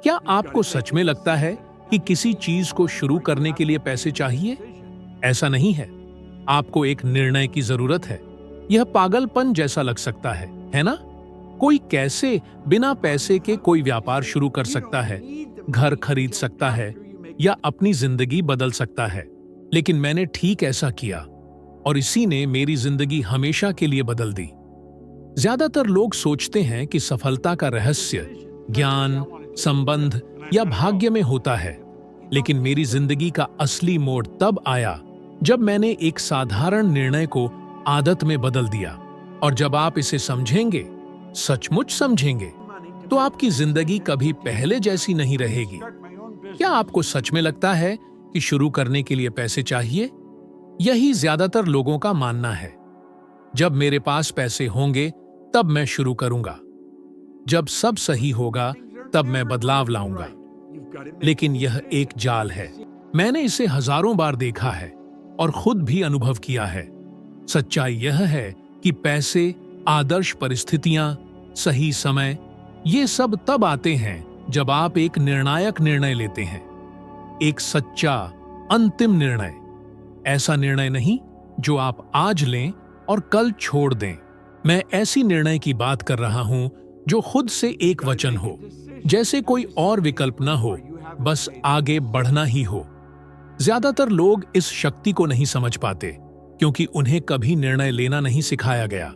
क्या आपको सच में लगता है कि किसी चीज को शुरू करने के लिए पैसे चाहिए? ऐसा नहीं है। आपको एक निर्णय की जरूरत है। यह पागलपन जैसा लग सकता है ना? कोई कैसे बिना पैसे के कोई व्यापार शुरू कर सकता है, घर खरीद सकता है या अपनी जिंदगी बदल सकता है? लेकिन मैंने ठीक ऐसा किया और इसी ने मेरी जिंदगी हमेशा के लिए बदल दी। ज्यादातर लोग सोचते हैं कि सफलता का रहस्य ज्ञान, संबंध या भाग्य में होता है, लेकिन मेरी जिंदगी का असली मोड़ तब आया जब मैंने एक साधारण निर्णय को आदत में बदल दिया। और जब आप इसे समझेंगे, सचमुच समझेंगे, तो आपकी जिंदगी कभी पहले जैसी नहीं रहेगी। क्या आपको सच में लगता है कि शुरू करने के लिए पैसे चाहिए? यही ज्यादातर लोगों का मानना है। जब मेरे पास पैसे होंगे तब मैं शुरू करूंगा, जब सब सही होगा तब मैं बदलाव लाऊंगा। लेकिन यह एक जाल है। मैंने इसे हजारों बार देखा है और खुद भी अनुभव किया है। सच्चाई यह है कि पैसे, आदर्श परिस्थितियां, सही समय, ये सब तब आते हैं जब आप एक निर्णायक निर्णय लेते हैं। एक सच्चा, अंतिम निर्णय। ऐसा निर्णय नहीं जो आप आज लें और कल छोड़ दें। मैं ऐसी निर्णय की बात कर रहा हूं जो खुद से एक वचन हो, जैसे कोई और विकल्प न हो, बस आगे बढ़ना ही हो। ज्यादातर लोग इस शक्ति को नहीं समझ पाते क्योंकि उन्हें कभी निर्णय लेना नहीं सिखाया गया।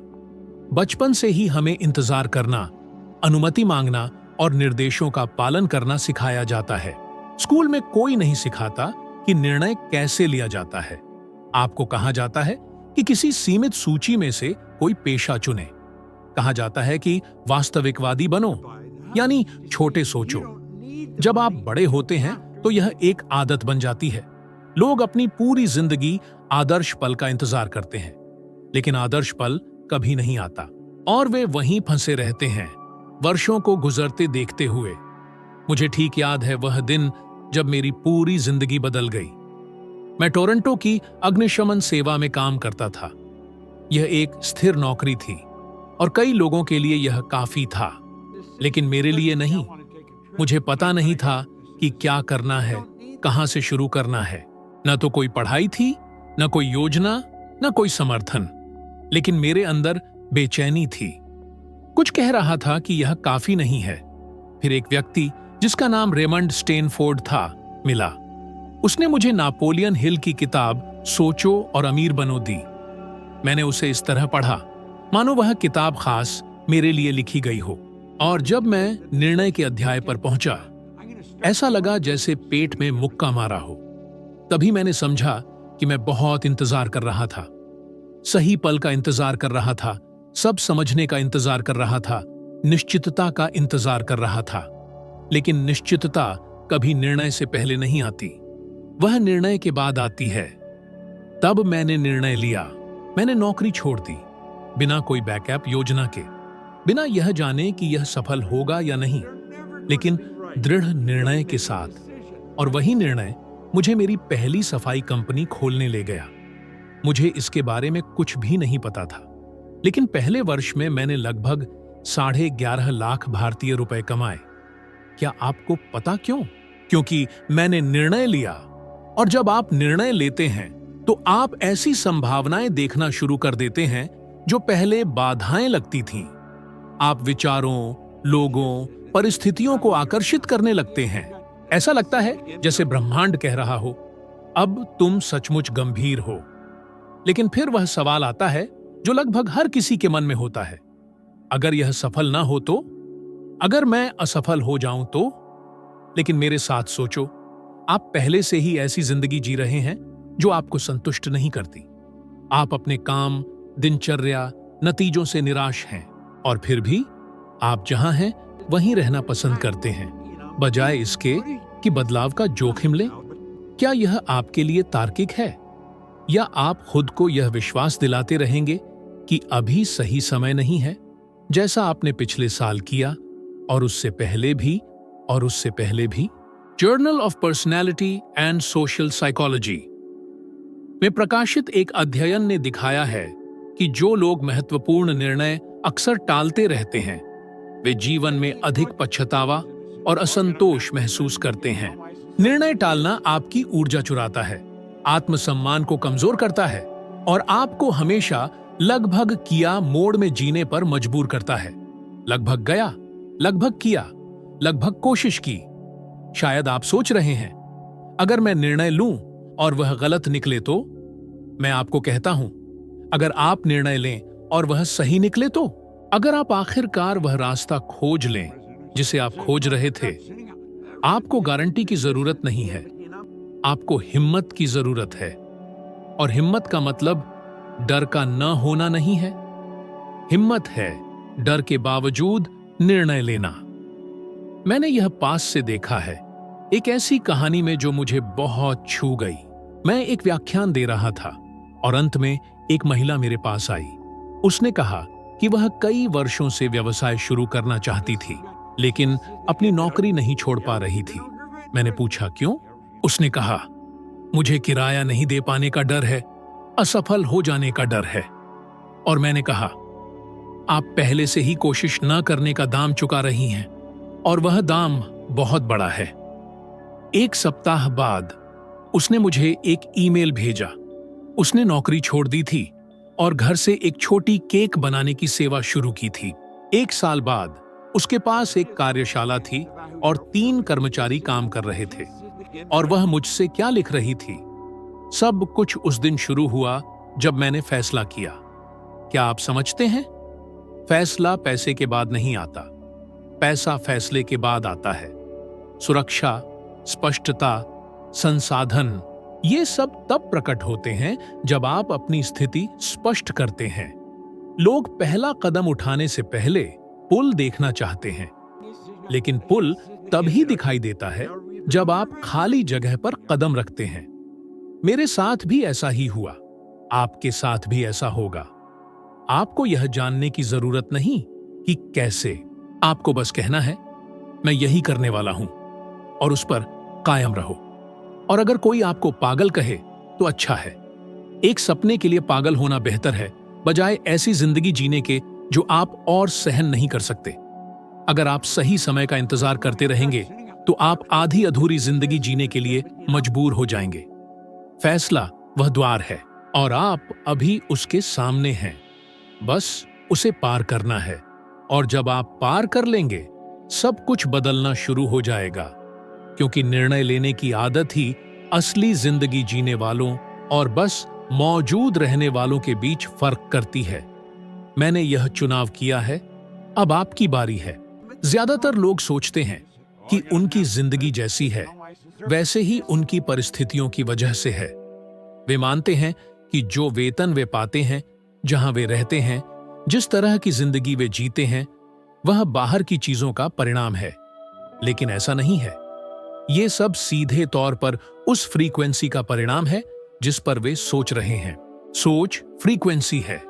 बचपन से ही हमें इंतजार करना, अनुमति मांगना और निर्देशों का पालन करना सिखाया जाता है। स्कूल में कोई नहीं सिखाता कि निर्णय कैसे लिया जाता है। आपको कहा जाता है कि किसी सीमित सूची में से कोई पेशा चुने। कहा जाता है कि वास्तविकवादी बनो, यानी छोटे सोचो। जब आप बड़े होते हैं तो यह एक आदत बन जाती है। लोग अपनी पूरी जिंदगी आदर्श पल का इंतजार करते हैं, लेकिन आदर्श पल कभी नहीं आता और वे वहीं फंसे रहते हैं, वर्षों को गुजरते देखते हुए। मुझे ठीक याद है वह दिन जब मेरी पूरी जिंदगी बदल गई। मैं टोरंटो की अग्निशमन सेवा में काम करता था। यह एक स्थिर नौकरी थी और कई लोगों के लिए यह काफी था, लेकिन मेरे लिए नहीं। मुझे पता नहीं था कि क्या करना है, कहां से शुरू करना है। न तो कोई पढ़ाई थी, न कोई योजना, न कोई समर्थन, लेकिन मेरे अंदर बेचैनी थी। कुछ कह रहा था कि यह काफी नहीं है। फिर एक व्यक्ति जिसका नाम रेमंड स्टेनफोर्ड था मिला। उसने मुझे नापोलियन हिल की किताब सोचो और अमीर बनो दी। मैंने उसे इस तरह पढ़ा मानो वह किताब खास मेरे लिए लिखी गई हो। और जब मैं निर्णय के अध्याय पर पहुंचा, ऐसा लगा जैसे पेट में मुक्का मारा हो। तभी मैंने समझा कि मैं बहुत इंतजार कर रहा था, सही पल का इंतजार कर रहा था, सब समझने का इंतजार कर रहा था, निश्चितता का इंतजार कर रहा था। लेकिन निश्चितता कभी निर्णय से पहले नहीं आती, वह निर्णय के बाद आती है। तब मैंने निर्णय लिया। मैंने नौकरी छोड़ दी, बिना कोई बैकअप योजना के, बिना यह जाने कि यह सफल होगा या नहीं, लेकिन दृढ़ निर्णय के साथ। और वही निर्णय मुझे मेरी पहली सफाई कंपनी खोलने ले गया। मुझे इसके बारे में कुछ भी नहीं पता था, लेकिन पहले वर्ष में मैंने लगभग 11.5 लाख भारतीय रुपए कमाए। क्या आपको पता क्यों? क्योंकि मैंने निर्णय लिया। और जब आप निर्णय लेते हैं तो आप ऐसी संभावनाएं देखना शुरू कर देते हैं जो पहले बाधाएं लगती थीं। आप विचारों, लोगों, परिस्थितियों को आकर्षित करने लगते हैं। ऐसा लगता है जैसे ब्रह्मांड कह रहा हो, अब तुम सचमुच गंभीर हो। लेकिन फिर वह सवाल आता है जो लगभग हर किसी के मन में होता है, अगर यह सफल ना हो तो? अगर मैं असफल हो जाऊं तो? लेकिन मेरे साथ सोचो, आप पहले से ही ऐसी जिंदगी जी रहे हैं जो आपको संतुष्ट नहीं करती। आप अपने काम, दिनचर्या, नतीजों से निराश हैं और फिर भी आप जहां हैं वहीं रहना पसंद करते हैं, बजाय इसके कि बदलाव का जोखिम लें। क्या यह आपके लिए तार्किक है, या आप खुद को यह विश्वास दिलाते रहेंगे कि अभी सही समय नहीं है, जैसा आपने पिछले साल किया और उससे पहले भी और उससे पहले भी? Journal of personality and social psychology में प्रकाशित एक अध्ययन ने दिखाया है कि जो लोग महत्वपूर्ण निर्णय अक्सर टालते रहते हैं, वे जीवन में अधिक पछतावा और असंतोष महसूस करते हैं। निर्णय टालना आपकी ऊर्जा चुराता है, आत्मसम्मान को कमजोर करता है और आपको हमेशा लगभग किया मोड में जीने पर मजबूर करता है। लगभग गया, लगभग किया, लगभग कोशिश की। शायद आप सोच रहे हैं, अगर मैं निर्णय लूं और वह गलत निकले तो? मैं आपको कहता हूं, अगर आप निर्णय लें और वह सही निकले तो? अगर आप आखिरकार वह रास्ता खोज लें जिसे आप खोज रहे थे, आपको गारंटी की जरूरत नहीं है, आपको हिम्मत की जरूरत है। और हिम्मत का मतलब डर का न होना नहीं है। हिम्मत है डर के बावजूद निर्णय लेना। मैंने यह पास से देखा है, एक ऐसी कहानी में जो मुझे बहुत छू गई। मैं एक व्याख्यान दे रहा था और अंत में एक महिला मेरे पास आई। उसने कहा कि वह कई वर्षों से व्यवसाय शुरू करना चाहती थी, लेकिन अपनी नौकरी नहीं छोड़ पा रही थी। मैंने पूछा क्यों? उसने कहा, मुझे किराया नहीं दे पाने का डर है, असफल हो जाने का डर है। और मैंने कहा, आप पहले से ही कोशिश न करने का दाम चुका रही हैं और वह दाम बहुत बड़ा है। एक सप्ताह बाद उसने मुझे एक ईमेल भेजा। उसने नौकरी छोड़ दी थी और घर से एक छोटी केक बनाने की सेवा शुरू की थी। 1 साल बाद उसके पास एक कार्यशाला थी और 3 कर्मचारी काम कर रहे थे। और वह मुझसे क्या लिख रही थी? सब कुछ उस दिन शुरू हुआ जब मैंने फैसला किया। क्या आप समझते हैं? फैसला पैसे के बाद नहीं आता, पैसा फैसले के बाद आता है। सुरक्षा, स्पष्टता, संसाधन, ये सब तब प्रकट होते हैं जब आप अपनी स्थिति स्पष्ट करते हैं। लोग पहला कदम उठाने से पहले पुल देखना चाहते हैं, लेकिन पुल तभी दिखाई देता है जब आप खाली जगह पर कदम रखते हैं। मेरे साथ भी ऐसा ही हुआ, आपके साथ भी ऐसा होगा। आपको यह जानने की जरूरत नहीं कि कैसे, आपको बस कहना है, मैं यही करने वाला हूं, और उस पर कायम रहो। और अगर कोई आपको पागल कहे तो अच्छा है। एक सपने के लिए पागल होना बेहतर है, बजाय ऐसी जिंदगी जीने के जो आप और सहन नहीं कर सकते। अगर आप सही समय का इंतजार करते रहेंगे तो आप आधी अधूरी जिंदगी जीने के लिए मजबूर हो जाएंगे। फैसला वह द्वार है और आप अभी उसके सामने हैं, बस उसे पार करना है। और जब आप पार कर लेंगे, सब कुछ बदलना शुरू हो जाएगा, क्योंकि निर्णय लेने की आदत ही असली जिंदगी जीने वालों और बस मौजूद रहने वालों के बीच फर्क करती है। मैंने यह चुनाव किया है, अब आपकी बारी है। ज्यादातर लोग सोचते हैं कि उनकी जिंदगी जैसी है वैसे ही उनकी परिस्थितियों की वजह से है। वे मानते हैं कि जो वेतन वे पाते हैं, जहां वे रहते हैं, जिस तरह की जिंदगी वे जीते हैं, वह बाहर की चीजों का परिणाम है। लेकिन ऐसा नहीं है। ये सब सीधे तौर पर उस फ्रीक्वेंसी का परिणाम है जिस पर वे सोच रहे हैं। सोच फ्रीक्वेंसी है।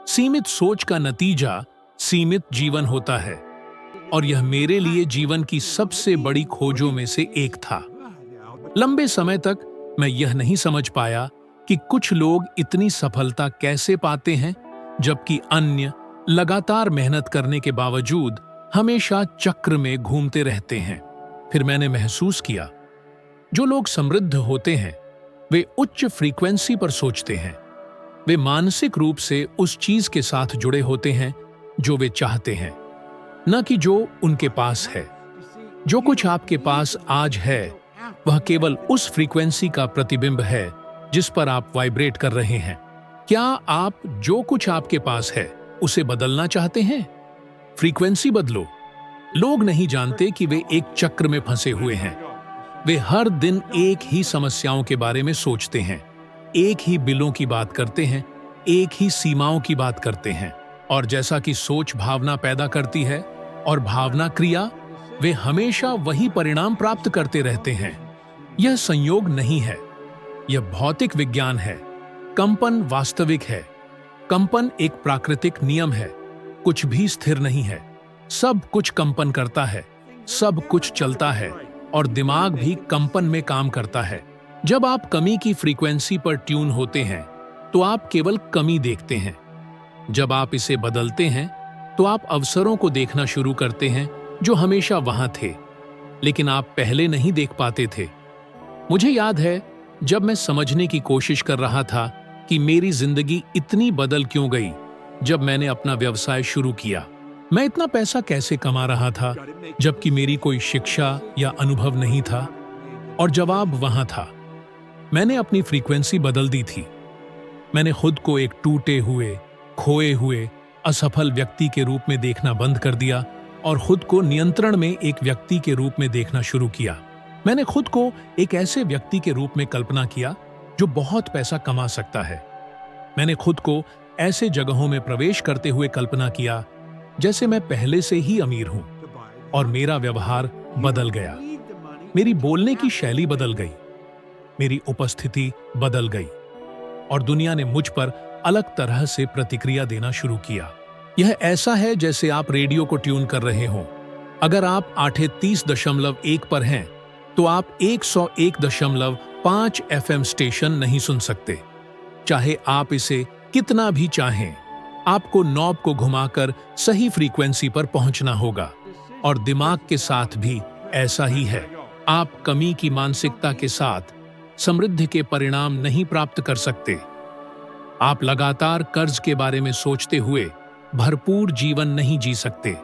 सीमित सोच का नतीजा सीमित जीवन होता है, और यह मेरे लिए जीवन की सबसे बड़ी खोजों में से एक था। लंबे समय तक मैं यह नहीं समझ पाया कि कुछ लोग इतनी सफलता कैसे पाते हैं, जबकि अन्य लगातार मेहनत करने के बावजूद हमेशा चक्र में घूमते रहते हैं। फिर मैंने महसूस किया, जो लोग समृद्ध होते हैं वे उच्च फ्रीक्वेंसी पर सोचते हैं। वे मानसिक रूप से उस चीज के साथ जुड़े होते हैं जो वे चाहते हैं, न कि जो उनके पास है। जो कुछ आपके पास आज है वह केवल उस फ्रीक्वेंसी का प्रतिबिंब है जिस पर आप वाइब्रेट कर रहे हैं। क्या आप जो कुछ आपके पास है उसे बदलना चाहते हैं? फ्रीक्वेंसी बदलो। लोग नहीं जानते कि वे एक चक्र में फंसे हुए हैं। वे हर दिन एक ही समस्याओं के बारे में सोचते हैं, एक ही बिलों की बात करते हैं, एक ही सीमाओं की बात करते हैं। और जैसा कि सोच भावना पैदा करती है और भावना क्रिया, वे हमेशा वही परिणाम प्राप्त करते रहते हैं। यह संयोग नहीं है, यह भौतिक विज्ञान है। कंपन वास्तविक है। कंपन एक प्राकृतिक नियम है। कुछ भी स्थिर नहीं है, सब कुछ कंपन करता है, सब कुछ चलता है, और दिमाग भी कंपन में काम करता है। जब आप कमी की फ्रीक्वेंसी पर ट्यून होते हैं तो आप केवल कमी देखते हैं। जब आप इसे बदलते हैं तो आप अवसरों को देखना शुरू करते हैं जो हमेशा वहां थे। लेकिन आप पहले नहीं देख पाते थे। मुझे याद है जब मैं समझने की कोशिश कर रहा था कि मेरी जिंदगी इतनी बदल क्यों गई जब मैंने अपना व्यवसाय शुरू किया। मैं इतना पैसा कैसे कमा रहा था जबकि मेरी कोई शिक्षा या अनुभव नहीं था? और जवाब वहां था। मैंने अपनी फ्रीक्वेंसी बदल दी थी। मैंने खुद को एक टूटे हुए, खोए हुए, असफल व्यक्ति के रूप में देखना बंद कर दिया और खुद को नियंत्रण में एक व्यक्ति के रूप में देखना शुरू किया। मैंने खुद को एक ऐसे व्यक्ति के रूप में कल्पना किया जो बहुत पैसा कमा सकता है। मैंने खुद को ऐसे जगहों में प्रवेश करते हुए कल्पना किया जैसे मैं पहले से ही अमीर हूं, और मेरा व्यवहार बदल गया। मेरी बोलने की शैली बदल गई, मेरी उपस्थिति बदल गई, और दुनिया ने मुझ पर अलग तरह से प्रतिक्रिया देना शुरू किया। यह ऐसा है जैसे आप रेडियो को ट्यून कर रहे हों। अगर आप 830.1 पर हैं, तो आप 101.5 FM स्टेशन नहीं सुन सकते। चाहे आप इसे कितना भी चाहें, आपको नॉब को घुमाकर सही फ्रीक्वेंसी पर पहुंचना होगा। और दिमाग के साथ भी ऐसा ही है। आप कमी की मानसिकता के साथ समृद्धि के परिणाम नहीं प्राप्त कर सकते। आप लगातार कर्ज के बारे में सोचते हुए भरपूर जीवन नहीं जी सकते।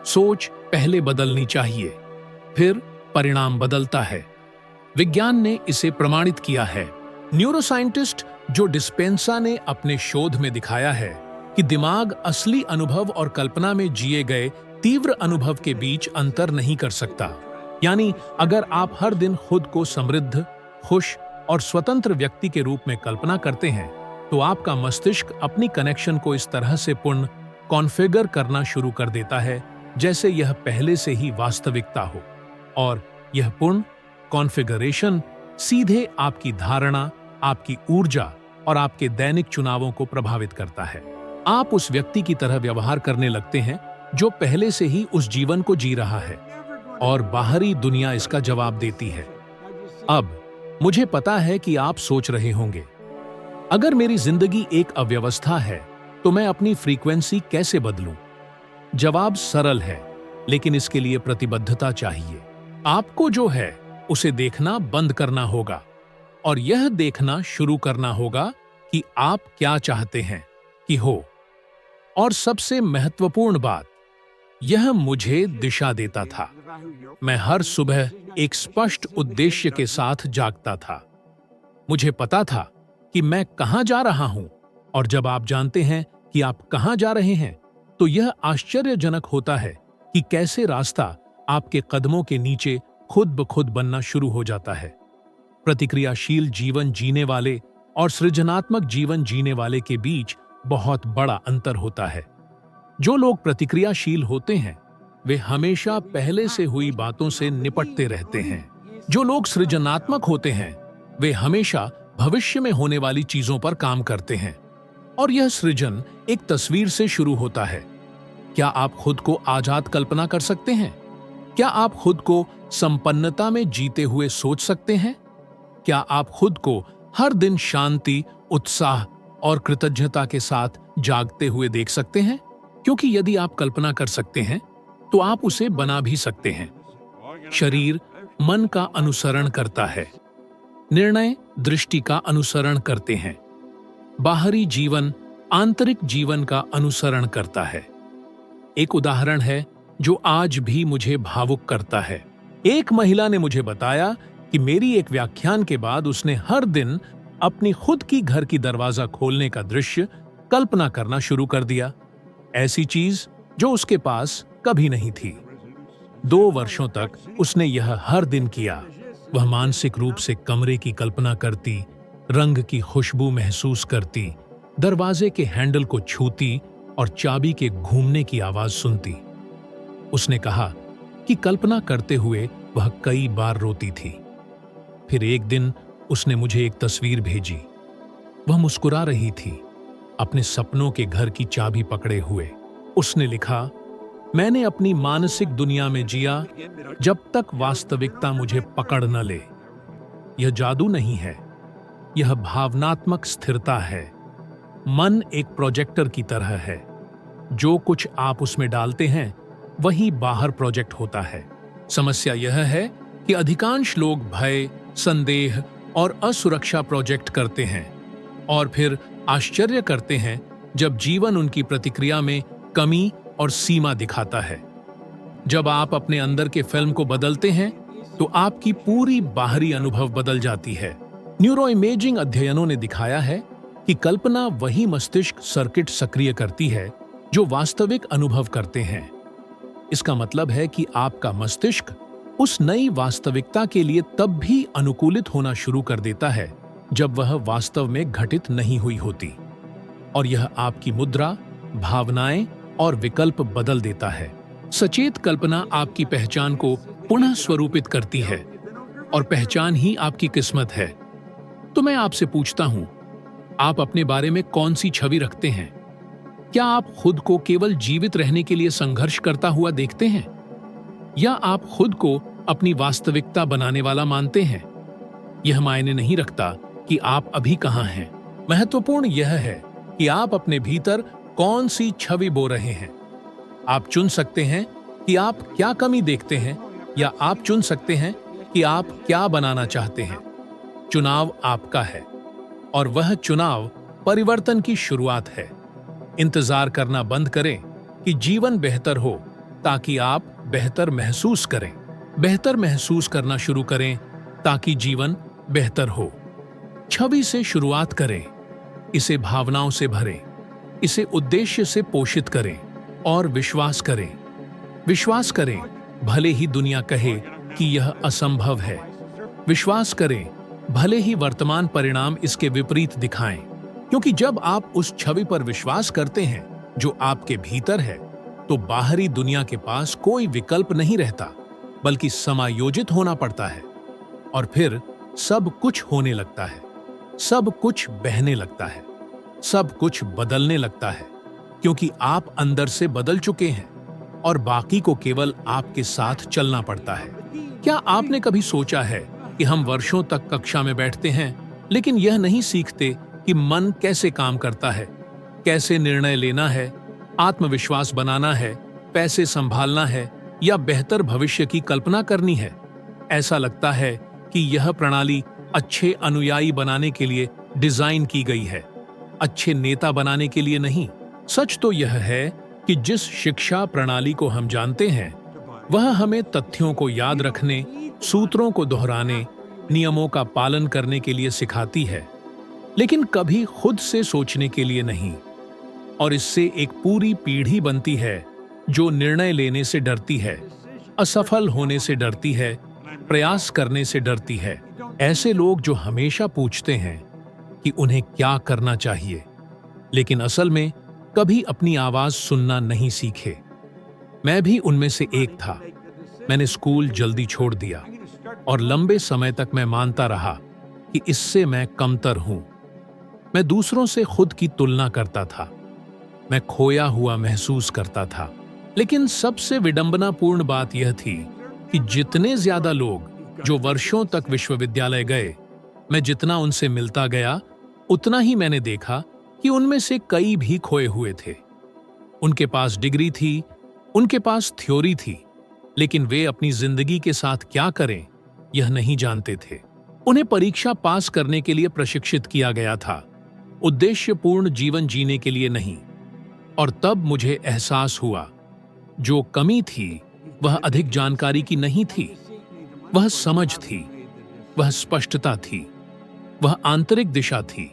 सोच पहले बदलनी चाहिए, फिर परिणाम बदलता है। विज्ञान ने इसे प्रमाणित किया है। न्यूरोसाइंटिस्ट जो डिस्पेंसा ने अपने शोध में दिखाया है कि दिमाग असली अनुभव और कल्पना में जिए गए तीव्र अनुभव के बीच अंतर नहीं कर सकता। यानी अगर आप हर दिन खुद को समृद्ध, खुश और स्वतंत्र व्यक्ति के रूप में कल्पना करते हैं, तो आपका मस्तिष्क अपनी कनेक्शन को इस तरह से पुनः कॉन्फ़िगर करना शुरू कर देता है जैसे यह पहले से ही वास्तविकता हो। और यह पूर्ण कॉन्फ़िगरेशन सीधे आपकी धारणा, आपकी ऊर्जा और आपके दैनिक चुनावों को प्रभावित करता है। आप उस व्यक्ति की तरह व्यवहार करने लगते हैं जो पहले से ही उस जीवन को जी रहा है, और बाहरी दुनिया इसका जवाब देती है। अब मुझे पता है कि आप सोच रहे होंगे, अगर मेरी जिंदगी एक अव्यवस्था है तो मैं अपनी फ्रीक्वेंसी कैसे बदलूं? जवाब सरल है, लेकिन इसके लिए प्रतिबद्धता चाहिए। आपको जो है उसे देखना बंद करना होगा और यह देखना शुरू करना होगा कि आप क्या चाहते हैं कि हो। और सबसे महत्वपूर्ण बात, यह मुझे दिशा देता था। मैं हर सुबह एक स्पष्ट उद्देश्य के साथ जागता था। मुझे पता था कि मैं कहां जा रहा हूं, और जब आप जानते हैं कि आप कहां जा रहे हैं, तो यह आश्चर्यजनक होता है कि कैसे रास्ता आपके कदमों के नीचे खुद ब खुद बनना शुरू हो जाता है। प्रतिक्रियाशील जीवन जीने वाले और सृजनात्मक जीवन जीने वाले के बीच बहुत बड़ा अंतर होता है। जो लोग प्रतिक्रियाशील होते हैं, वे हमेशा पहले से हुई बातों से निपटते रहते हैं। जो लोग सृजनात्मक होते हैं, वे हमेशा भविष्य में होने वाली चीजों पर काम करते हैं। और यह सृजन एक तस्वीर से शुरू होता है। क्या आप खुद को आजाद कल्पना कर सकते हैं? क्या आप खुद को संपन्नता में जीते हुए सोच सकते हैं? क्या आप खुद को हर दिन शांति, उत्साह और कृतज्ञता के साथ जागते हुए देख सकते हैं? क्योंकि यदि आप कल्पना कर सकते हैं, तो आप उसे बना भी सकते हैं। शरीर मन का अनुसरण करता है, निर्णय दृष्टि का अनुसरण करते हैं, बाहरी जीवन आंतरिक जीवन का अनुसरण करता है। एक उदाहरण है जो आज भी मुझे भावुक करता है। एक महिला ने मुझे बताया कि मेरी एक व्याख्यान के बाद उसने हर दिन अपनी खुद की घर की दरवाजा खोलने का दृश्य कल्पना करना शुरू कर दिया, ऐसी चीज जो उसके पास कभी नहीं थी। 2 वर्षों तक उसने यह हर दिन किया। वह मानसिक रूप से कमरे की कल्पना करती, रंग की खुशबू महसूस करती, दरवाजे के हैंडल को छूती और चाबी के घूमने की आवाज सुनती। उसने कहा कि कल्पना करते हुए वह कई बार रोती थी। फिर एक दिन उसने मुझे एक तस्वीर भेजी। वह मुस्कुरा रही थी, अपने सपनों के घर की चाबी पकड़े हुए। उसने लिखा, मैंने अपनी मानसिक दुनिया में जिया जब तक वास्तविकता मुझे पकड़ न ले। यह जादू नहीं है, यह भावनात्मक स्थिरता है। मन एक प्रोजेक्टर की तरह है। जो कुछ आप उसमें डालते हैं, वही बाहर प्रोजेक्ट होता है। समस्या यह है कि अधिकांश लोग भय, संदेह और असुरक्षा प्रोजेक्ट करते हैं और फिर आश्चर्य करते हैं जब जीवन उनकी प्रतिक्रिया में कमी और सीमा दिखाता है। जब आप अपने अंदर के फिल्म को बदलते हैं तो आपकी पूरी बाहरी अनुभव बदल जाती है। न्यूरो इमेजिंग अध्ययनों ने दिखाया है कि कल्पना वही मस्तिष्क सर्किट सक्रिय करती है जो वास्तविक अनुभव करते हैं। इसका मतलब है कि आपका मस्तिष्क उस नई वास्तविकता के लिए तब भी अनुकूलित होना शुरू कर देता है जब वह वास्तव में घटित नहीं हुई होती, और यह आपकी मुद्रा, भावनाएं और विकल्प बदल देता है। सचेत कल्पना आपकी पहचान को पुनः स्वरूपित करती है और पहचान ही आपकी किस्मत है। तो मैं आपसे पूछता हूं, आप अपने बारे में कौन सी छवि रखते हैं? क्या आप खुद को केवल जीवित रहने के लिए संघर्ष करता हुआ देखते हैं, या आप खुद को अपनी वास्तविकता बनाने वाला मानते हैं? यह मायने नहीं रखता कि आप अभी कहां हैं। महत्वपूर्ण यह है कि आप अपने भीतर कौन सी छवि बो रहे हैं। आप चुन सकते हैं कि आप क्या कमी देखते हैं, या आप चुन सकते हैं कि आप क्या बनाना चाहते हैं। चुनाव आपका है, और वह चुनाव परिवर्तन की शुरुआत है। इंतजार करना बंद करें कि जीवन बेहतर हो ताकि आप बेहतर महसूस करें। बेहतर महसूस करना शुरू करें ताकि जीवन बेहतर हो। छवि से शुरुआत करें, इसे भावनाओं से भरें, इसे उद्देश्य से पोषित करें और विश्वास करें। विश्वास करें भले ही दुनिया कहे कि यह असंभव है। विश्वास करें भले ही वर्तमान परिणाम इसके विपरीत दिखाएं, क्योंकि जब आप उस छवि पर विश्वास करते हैं जो आपके भीतर है, तो बाहरी दुनिया के पास कोई विकल्प नहीं रहता, बल्कि समायोजित होना पड़ता है। और फिर सब कुछ होने लगता है, सब कुछ बहने लगता है, सब कुछ बदलने लगता है, क्योंकि आप अंदर से बदल चुके हैं और बाकी को केवल आपके साथ चलना पड़ता है। क्या आपने कभी सोचा है कि हम वर्षों तक कक्षा में बैठते हैं लेकिन यह नहीं सीखते कि मन कैसे काम करता है, कैसे निर्णय लेना है, आत्मविश्वास बनाना है, पैसे संभालना है या बेहतर भविष्य की कल्पना करनी है? ऐसा लगता है कि यह प्रणाली अच्छे अनुयायी बनाने के लिए डिजाइन की गई है, अच्छे नेता बनाने के लिए नहीं। सच तो यह है कि जिस शिक्षा प्रणाली को हम जानते हैं वह हमें तथ्यों को याद रखने, सूत्रों को दोहराने, नियमों का पालन करने के लिए सिखाती है, लेकिन कभी खुद से सोचने के लिए नहीं। और इससे एक पूरी पीढ़ी बनती है जो निर्णय लेने से डरती है, असफल होने से डरती है, प्रयास करने से डरती है। ऐसे लोग जो हमेशा पूछते हैं कि उन्हें क्या करना चाहिए, लेकिन असल में कभी अपनी आवाज सुनना नहीं सीखे। मैं भी उनमें से एक था। मैंने स्कूल जल्दी छोड़ दिया और लंबे समय तक मैं मानता रहा कि इससे मैं कमतर हूं। मैं दूसरों से खुद की तुलना करता था, मैं खोया हुआ महसूस करता था। लेकिन सबसे विडंबनापूर्ण बात यह थी कि जितने ज्यादा लोग जो वर्षों तक विश्वविद्यालय गए, मैं जितना उनसे मिलता गया उतना ही मैंने देखा कि उनमें से कई भी खोए हुए थे। उनके पास डिग्री थी, उनके पास थ्योरी थी, लेकिन वे अपनी जिंदगी के साथ क्या करें यह नहीं जानते थे। उन्हें परीक्षा पास करने के लिए प्रशिक्षित किया गया था, उद्देश्यपूर्ण जीवन जीने के लिए नहीं। और तब मुझे एहसास हुआ, जो कमी थी वह अधिक जानकारी की नहीं थी, वह समझ थी, वह स्पष्टता थी, वह आंतरिक दिशा थी।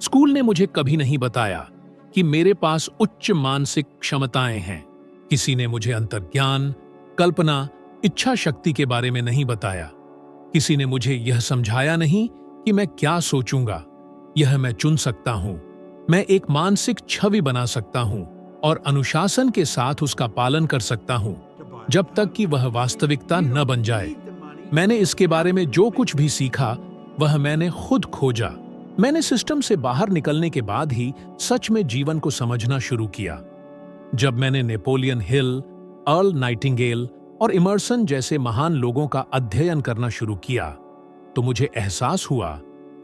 स्कूल ने मुझे कभी नहीं बताया कि मेरे पास उच्च मानसिक क्षमताएं हैं। किसी ने मुझे अंतर्ज्ञान, कल्पना, इच्छा शक्ति के बारे में नहीं बताया। किसी ने मुझे यह समझाया नहीं कि मैं क्या सोचूंगा। यह मैं चुन सकता हूं। मैं एक मानसिक छवि बना सकता हूं और अनुशासन के साथ उसका पालन कर सकता हूं, जब तक कि वह वास्तविकता न बन जाए। मैंने इसके बारे में जो कुछ भी सीखा वह मैंने खुद खोजा। मैंने सिस्टम से बाहर निकलने के बाद ही सच में जीवन को समझना शुरू किया। जब मैंने नेपोलियन हिल, अर्ल नाइटिंगेल और इमर्सन जैसे महान लोगों का अध्ययन करना शुरू किया, तो मुझे एहसास हुआ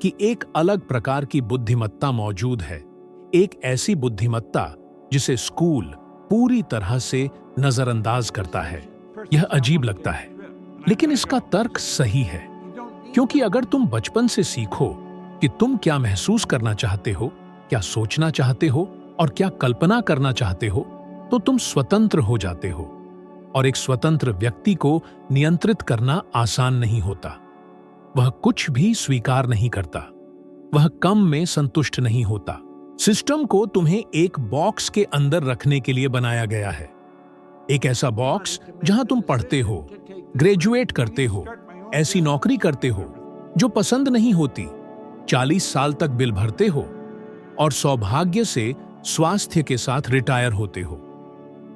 कि एक अलग प्रकार की बुद्धिमत्ता मौजूद है। एक ऐसी बुद्धिमत्ता जिसे स्कूल पूरी तरह से नजरअंदाज करता है। यह अजीब लगता है, लेकिन इसका तर्क सही है। क्योंकि अगर तुम बचपन से सीखो कि तुम क्या महसूस करना चाहते हो, क्या सोचना चाहते हो और क्या कल्पना करना चाहते हो, तो तुम स्वतंत्र हो जाते हो। और एक स्वतंत्र व्यक्ति को नियंत्रित करना आसान नहीं होता। वह कुछ भी स्वीकार नहीं करता, वह कम में संतुष्ट नहीं होता। सिस्टम को तुम्हें एक बॉक्स के अंदर रखने के लिए बनाया गया है। एक ऐसा बॉक्स जहां तुम पढ़ते हो, ग्रेजुएट करते हो, ऐसी नौकरी करते हो जो पसंद नहीं होती, 40 साल तक बिल भरते हो और सौभाग्य से स्वास्थ्य के साथ रिटायर होते हो।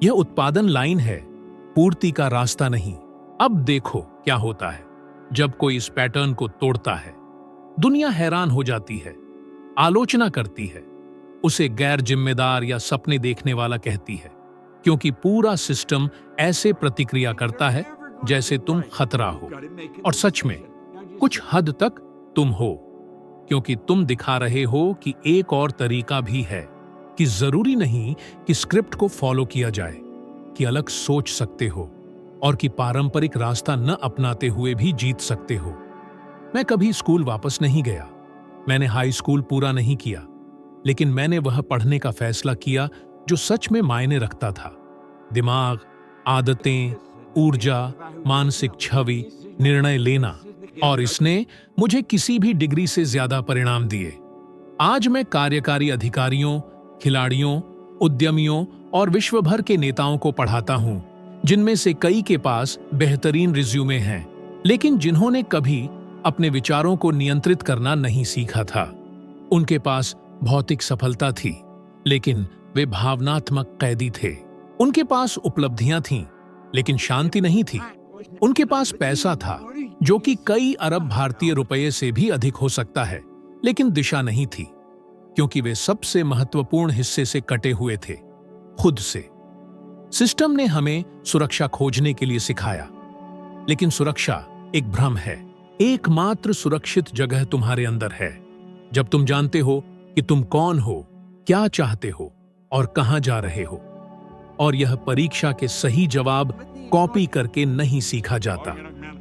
यह उत्पादन लाइन है, पूर्ति का रास्ता नहीं। अब देखो क्या होता है जब कोई इस पैटर्न को तोड़ता है। दुनिया हैरान हो जाती है, आलोचना करती है, उसे गैर जिम्मेदार या सपने देखने वाला कहती है, क्योंकि पूरा सिस्टम ऐसे प्रतिक्रिया करता है जैसे तुम खतरा हो। और सच में कुछ हद तक तुम हो, क्योंकि तुम दिखा रहे हो कि एक और तरीका भी है, कि जरूरी नहीं कि स्क्रिप्ट को फॉलो किया जाए, कि अलग सोच सकते हो और कि पारंपरिक रास्ता न अपनाते हुए भी जीत सकते हो। मैं कभी स्कूल वापस नहीं गया, मैंने हाई स्कूल पूरा नहीं किया, लेकिन मैंने वह पढ़ने का फैसला किया जो सच में मायने रखता था। दिमाग, आदतें, ऊर्जा, मानसिक छवि, निर्णय लेना, और इसने मुझे किसी भी डिग्री से ज्यादा परिणाम दिए। आज मैं कार्यकारी अधिकारियों, खिलाड़ियों, उद्यमियों और विश्व भर के नेताओं को पढ़ाता हूं, जिनमें से कई के पास बेहतरीन रिज्यूमे हैं, लेकिन जिन्होंने कभी अपने विचारों को नियंत्रित करना नहीं सीखा था। उनके पास भौतिक सफलता थी, लेकिन वे भावनात्मक कैदी थे। उनके पास उपलब्धियां थीं, लेकिन शांति नहीं थी। उनके पास पैसा था, जो कि कई अरब भारतीय रुपये से भी अधिक हो सकता है, लेकिन दिशा नहीं थी, क्योंकि वे सबसे महत्वपूर्ण हिस्से से कटे हुए थे, खुद से। सिस्टम ने हमें सुरक्षा खोजने के लिए सिखाया, लेकिन सुरक्षा एक भ्रम है। एकमात्र सुरक्षित जगह तुम्हारे अंदर है, जब तुम जानते हो कि तुम कौन हो, क्या चाहते हो और कहां जा रहे हो। और यह परीक्षा के सही जवाब कॉपी करके नहीं सीखा जाता।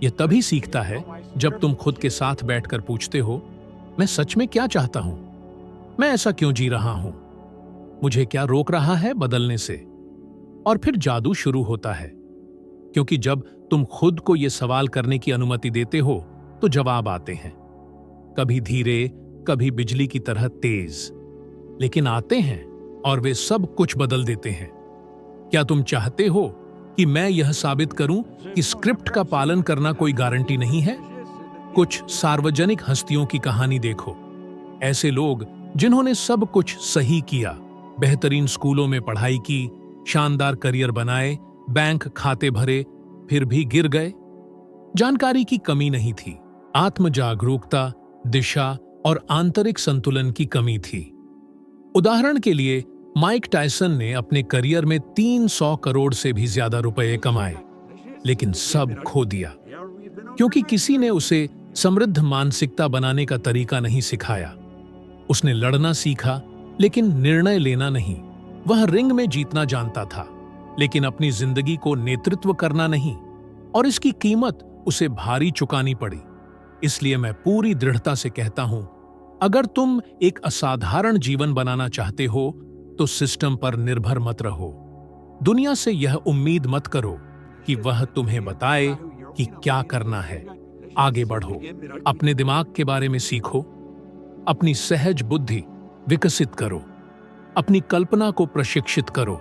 यह तभी सीखता है जब तुम खुद के साथ बैठकर पूछते हो, मैं सच में क्या चाहता हूं? मैं ऐसा क्यों जी रहा हूं? मुझे क्या रोक रहा है बदलने से? और फिर जादू शुरू होता है, क्योंकि जब तुम खुद को यह सवाल करने की अनुमति देते हो तो जवाब आते हैं, कभी धीरे, कभी बिजली की तरह तेज, लेकिन आते हैं और वे सब कुछ बदल देते हैं। क्या तुम चाहते हो कि मैं यह साबित करूं कि स्क्रिप्ट का पालन करना कोई गारंटी नहीं है? कुछ सार्वजनिक हस्तियों की कहानी देखो। ऐसे लोग जिन्होंने सब कुछ सही किया, बेहतरीन स्कूलों में पढ़ाई की, शानदार करियर बनाए, बैंक खाते भरे, फिर भी गिर गए। जानकारी की कमी नहीं थी, आत्म जागरूकता, दिशा और आंतरिक संतुलन की कमी थी। उदाहरण के लिए, माइक टायसन ने अपने करियर में 300 करोड़ से भी ज्यादा रुपए कमाए, लेकिन सब खो दिया, क्योंकि किसी ने उसे समृद्ध मानसिकता बनाने का तरीका नहीं सिखाया। उसने लड़ना सीखा, लेकिन निर्णय लेना नहीं। वह रिंग में जीतना जानता था, लेकिन अपनी जिंदगी को नेतृत्व करना नहीं, और इसकी कीमत उसे भारी चुकानी पड़ी। इसलिए मैं पूरी दृढ़ता से कहता हूं, अगर तुम एक असाधारण जीवन बनाना चाहते हो तो सिस्टम पर निर्भर मत रहो। दुनिया से यह उम्मीद मत करो कि वह तुम्हें बताए कि क्या करना है। आगे बढ़ो, अपने दिमाग के बारे में सीखो, अपनी सहज बुद्धि विकसित करो, अपनी कल्पना को प्रशिक्षित करो,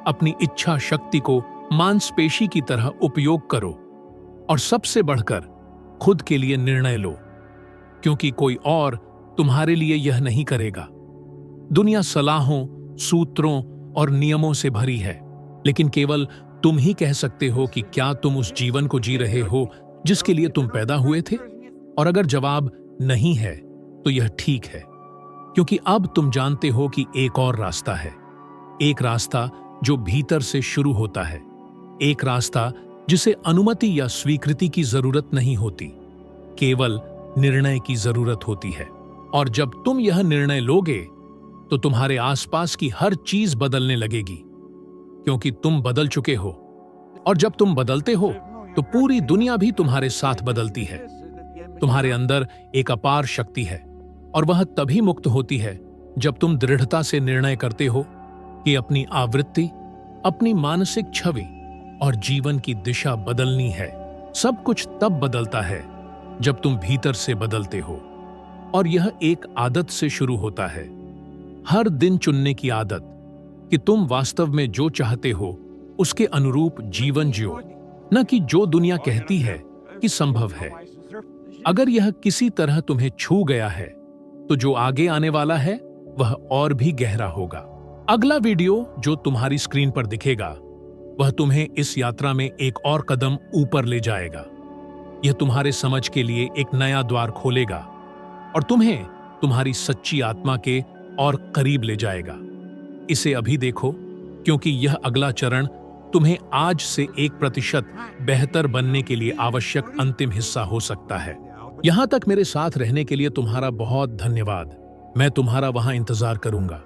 अपनी इच्छा शक्ति को मांसपेशी की तरह उपयोग करो, और सबसे बढ़कर खुद के लिए निर्णय लो, क्योंकि कोई और तुम्हारे लिए यह नहीं करेगा। दुनिया सलाहों, सूत्रों और नियमों से भरी है, लेकिन केवल तुम ही कह सकते हो कि क्या तुम उस जीवन को जी रहे हो जिसके लिए तुम पैदा हुए थे। और अगर जवाब नहीं है तो यह ठीक है, क्योंकि अब तुम जानते हो कि एक और रास्ता है, एक रास्ता जो भीतर से शुरू होता है, एक रास्ता जिसे अनुमति या स्वीकृति की जरूरत नहीं होती, केवल निर्णय की जरूरत होती है। और जब तुम यह निर्णय लोगे तो तुम्हारे आसपास की हर चीज बदलने लगेगी, क्योंकि तुम बदल चुके हो। और जब तुम बदलते हो तो पूरी दुनिया भी तुम्हारे साथ बदलती है। तुम्हारे अंदर एक अपार शक्ति है और वह तभी मुक्त होती है जब तुम दृढ़ता से निर्णय करते हो कि अपनी आवृत्ति, अपनी मानसिक छवि और जीवन की दिशा बदलनी है। सब कुछ तब बदलता है जब तुम भीतर से बदलते हो, और यह एक आदत से शुरू होता है। हर दिन चुनने की आदत कि तुम वास्तव में जो चाहते हो उसके अनुरूप जीवन जियो, न कि जो दुनिया कहती है कि संभव है। अगर यह किसी तरह तुम्हें छू गया है तो जो आगे आने वाला है वह और भी गहरा होगा। अगला वीडियो जो तुम्हारी स्क्रीन पर दिखेगा वह तुम्हें इस यात्रा में एक और कदम ऊपर ले जाएगा। यह तुम्हारे समझ के लिए एक नया द्वार खोलेगा और तुम्हें तुम्हारी सच्ची आत्मा के और करीब ले जाएगा। इसे अभी देखो, क्योंकि यह अगला चरण तुम्हें आज से 1% बेहतर बनने के लिए आवश्यक अंतिम हिस्सा हो सकता है। यहां तक मेरे साथ रहने के लिए तुम्हारा बहुत धन्यवाद। मैं तुम्हारा वहां इंतजार करूंगा।